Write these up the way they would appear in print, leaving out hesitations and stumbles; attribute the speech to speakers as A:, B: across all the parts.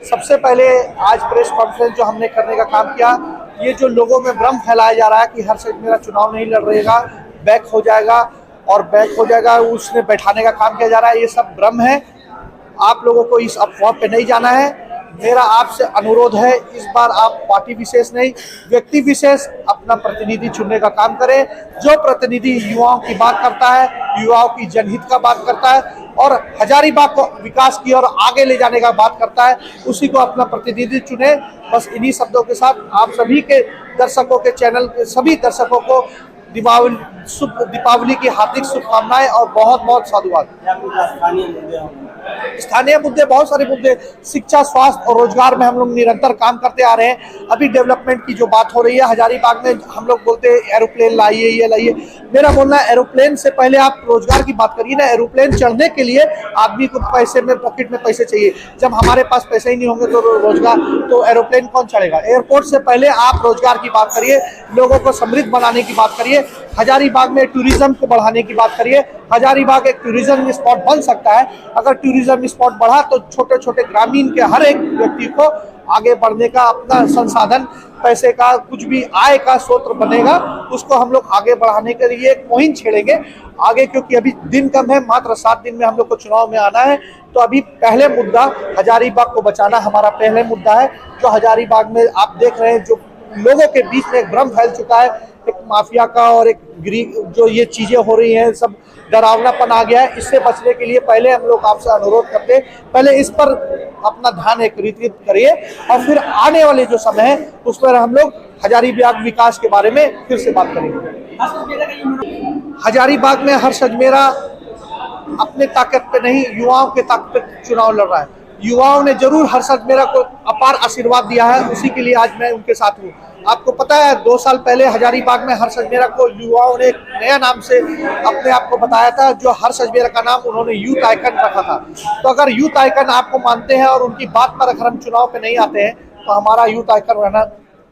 A: सबसे पहले आज प्रेस कॉन्फ्रेंस जो हमने करने का काम किया, ये जो लोगों में भ्रम फैलाया जा रहा है कि हर्षद मेरा चुनाव नहीं लड़ रहेगा, बैक हो जाएगा और बैक हो जाएगा, उसने बैठाने का काम किया जा रहा है, ये सब भ्रम है। आप लोगों को इस अफवाह पे नहीं जाना है। मेरा आपसे अनुरोध है, इस बार आप पार्टी विशेष नहीं, व्यक्ति विशेष अपना प्रतिनिधि चुनने का काम करें। जो प्रतिनिधि युवाओं की बात करता है, युवाओं की जनहित का बात करता है और हजारीबाग को विकास की और आगे ले जाने का बात करता है, उसी को अपना प्रतिनिधि चुने। बस इन्हीं शब्दों के साथ आप सभी के दर्शकों के चैनल के सभी दर्शकों को दीपावली की हार्दिक शुभकामनाएं और बहुत बहुत साधुवाद। स्थानीय मुद्दे, बहुत सारे मुद्दे, शिक्षा, स्वास्थ्य और रोजगार में हम लोग निरंतर काम करते आ रहे हैं। अभी डेवलपमेंट की जो बात हो रही है, हजारीबाग में हम लोग बोलते हैं एरोप्लेन लाइए, ये लाइए। मेरा बोलना है एरोप्लेन से पहले आप रोजगार की बात करिए ना। एरोप्लेन चढ़ने के लिए आदमी को पैसे में, पॉकेट में पैसे चाहिए। जब हमारे पास पैसे ही नहीं होंगे तो रोजगार, तो एरोप्लेन कौन चढ़ेगा। एयरपोर्ट से पहले आप रोजगार की बात करिए, लोगों को समृद्ध बनाने की बात करिए, हजारीबाग में टूरिज्म को बढ़ाने की बात करिए। हजारीबाग एक टूरिज्म स्पॉट बन सकता है। अगर टूरिज्म स्पॉट बढ़ा तो छोटे छोटे ग्रामीण के हर एक व्यक्ति को आगे बढ़ने का अपना संसाधन, पैसे का, कुछ भी आय का स्रोत बनेगा। उसको हम लोग आगे बढ़ाने के लिए एक मुहिम छेड़ेंगे आगे, क्योंकि अभी दिन कम है, मात्र 7 दिन में हम लोग को चुनाव में आना है। तो अभी पहले मुद्दा हजारीबाग को बचाना हमारा पहले मुद्दा है। जो हजारीबाग में आप देख रहे हैं, जो लोगों के बीच में एक भ्रम फैल चुका है, एक माफिया का और एक जो ये चीजें हो रही हैं, सब डरावनापन आ गया है। इससे बचने के लिए पहले हम लोग आपसे अनुरोध करते हैं, पहले इस पर अपना ध्यान एकत्रित करिए और फिर आने वाले जो समय है उस पर हम लोग हजारीबाग विकास के बारे में फिर से बात करेंगे। हजारीबाग में हर्षद मेरा अपने ताकत पे नहीं, युवाओं के ताकत पे चुनाव लड़ रहा है। युवाओं ने जरूर हर्षद मेरा को अपार आशीर्वाद दिया है, उसी के लिए आज मैं उनके साथ हूँ। आपको पता है 2 साल पहले हजारीबाग में हर्षद मेरा को युवाओं ने एक नया नाम से अपने आप को बताया था, जो हर्षद मेरा का नाम उन्होंने यूथ आइकन रखा था। तो अगर यूथ आइकन आपको मानते हैं और उनकी बात पर अगर हम चुनाव पे नहीं आते हैं तो हमारा यूथ आइकन रहना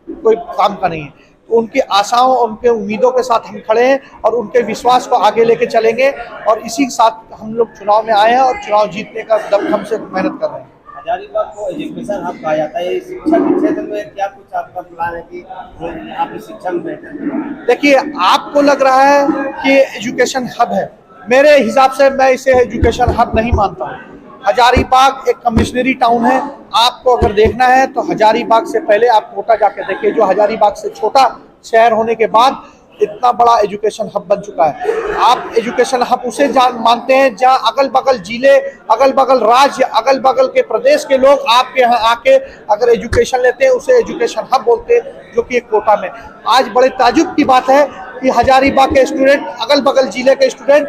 A: कोई काम का नहीं है। तो उनकी आशाओं, उनके उम्मीदों के साथ हम खड़े हैं और उनके विश्वास को आगे लेके चलेंगे और इसी के साथ हम लोग चुनाव में आए हैं और चुनाव जीतने का दमखम से मेहनत कर रहे हैं।
B: हजारीबाग को एजुकेशन हब कहा जाता है। शिक्षा के क्षेत्र में क्या कुछ आपका प्लान है कि आप इस शिक्षा में बेहतर?
A: देखिए, आपको लग रहा है कि एजुकेशन हब है, मेरे हिसाब से मैं इसे एजुकेशन हब नहीं मानता हूँ। हजारीबाग एक कमिश्नरी टाउन है। आपको अगर देखना है तो हजारीबाग से पहले आप कोटा जाके देखिए, जो हजारीबाग से छोटा शहर होने के बाद इतना बड़ा एजुकेशन हब बन चुका है। आप एजुकेशन हब उसे मानते हैं जहां अगल बगल जिले, अगल बगल राज्य, अगल बगल के प्रदेश के लोग आपके यहाँ आके अगर एजुकेशन लेते हैं, उसे एजुकेशन हब बोलते हैं, जो कि एक कोटा में। आज बड़े ताजुब की बात है कि हजारीबाग के स्टूडेंट, अगल बगल जिले के स्टूडेंट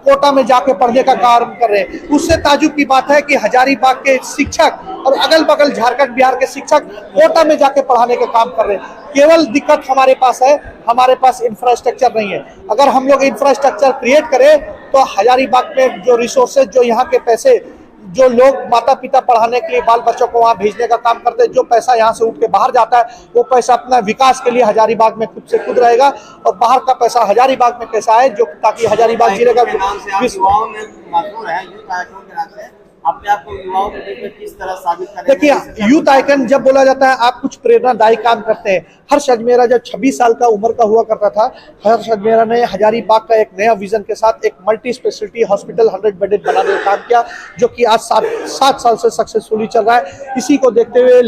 A: कोटा में जाके पढ़ने का कार्य कर रहे हैं। उससे ताजुब की बात है कि हजारीबाग के शिक्षक और अगल बगल झारखंड बिहार के शिक्षक कोटा में जाके पढ़ाने का काम कर रहे हैं। केवल दिक्कत हमारे पास है, हमारे पास इंफ्रास्ट्रक्चर नहीं है। अगर हम लोग इंफ्रास्ट्रक्चर क्रिएट करें तो हजारीबाग में जो रिसोर्सेज, जो यहाँ के पैसे, जो लोग माता पिता पढ़ाने के लिए बाल बच्चों को वहाँ भेजने का काम करते हैं, जो पैसा यहाँ से उठ के बाहर जाता है, वो पैसा अपना विकास के लिए हजारीबाग में खुद से खुद रहेगा और बाहर का पैसा हजारीबाग में कैसा है, जो ताकि हजारीबाग जिले का
B: अपने आप को युवाओं के बीच में किस तरह साबित करें?
A: देखिए, यूथ आइकन जब बोला जाता है, आप कुछ प्रेरणादायी काम करते हैं। हर्षद मेरा जब 26 साल का उम्र का हुआ करता था, हर्षद मेरा ने हजारीबाग का एक नया विजन के साथ एक मल्टी स्पेशलिटी हॉस्पिटल 100 बेडेड बनाने का काम किया, जो कि आज 7 साल से सक्सेसफुली चल रहा है। इसी को देखते हुए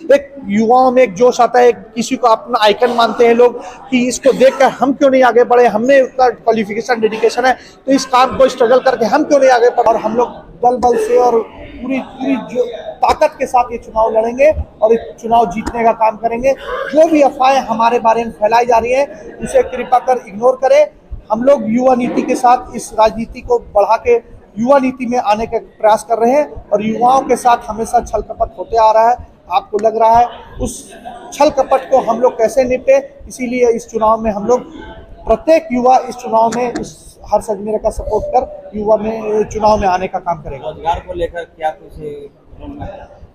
A: एक युवाओं में एक जोश आता है, किसी को अपना आइकन मानते हैं लोग कि इसको देखकर हम क्यों नहीं आगे बढ़े, हमने उतना क्वालिफिकेशन, डेडिकेशन है, तो इस काम को स्ट्रगल करके हम क्यों नहीं आगे बढ़े। और हम लोग बल से और पूरी जो ताकत के साथ ये चुनाव लड़ेंगे और इस चुनाव जीतने का काम करेंगे। जो भी अफवाहें हमारे बारे में फैलाई जा रही है, उसे कृपा कर इग्नोर करें। हम लोग युवा नीति के साथ इस राजनीति को बढ़ा के युवा नीति में आने का प्रयास कर रहे हैं और युवाओं के साथ हमेशा छल कपट होते आ रहा है। आपको लग रहा है उस छल कपट को हम लोग कैसे निपटे, इसीलिए इस चुनाव में हम लोग प्रत्येक युवा इस चुनाव में इस हर्षद मेरा का सपोर्ट कर युवा में चुनाव में आने का काम करेगा।
B: रोजगार को लेकर क्या कुछ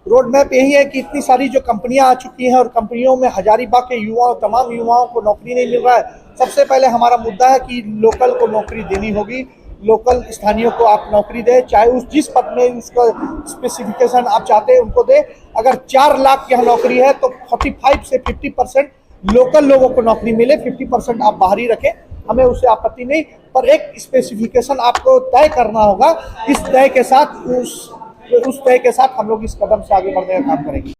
A: रोड मैप यही है कि इतनी सारी जो कंपनियां आ चुकी हैं और कंपनियों में हजारीबाग के युवाओं, तमाम युवाओं को नौकरी नहीं मिल रहा है। सबसे पहले हमारा मुद्दा है कि लोकल को नौकरी देनी होगी लोकल स्थानीयों को आप नौकरी दे, चाहे उस जिस पद में उसका स्पेसिफिकेशन आप चाहते हैं उनको दे। अगर 4 लाख यहाँ नौकरी है तो 45 से 50% लोकल लोगों को नौकरी मिले, 50% आप बाहरी रखें, हमें उससे आपत्ति नहीं, पर एक स्पेसिफिकेशन आपको तय करना होगा। इस तय के साथ उस तय के साथ हम लोग इस कदम से आगे बढ़ने का काम करेंगे।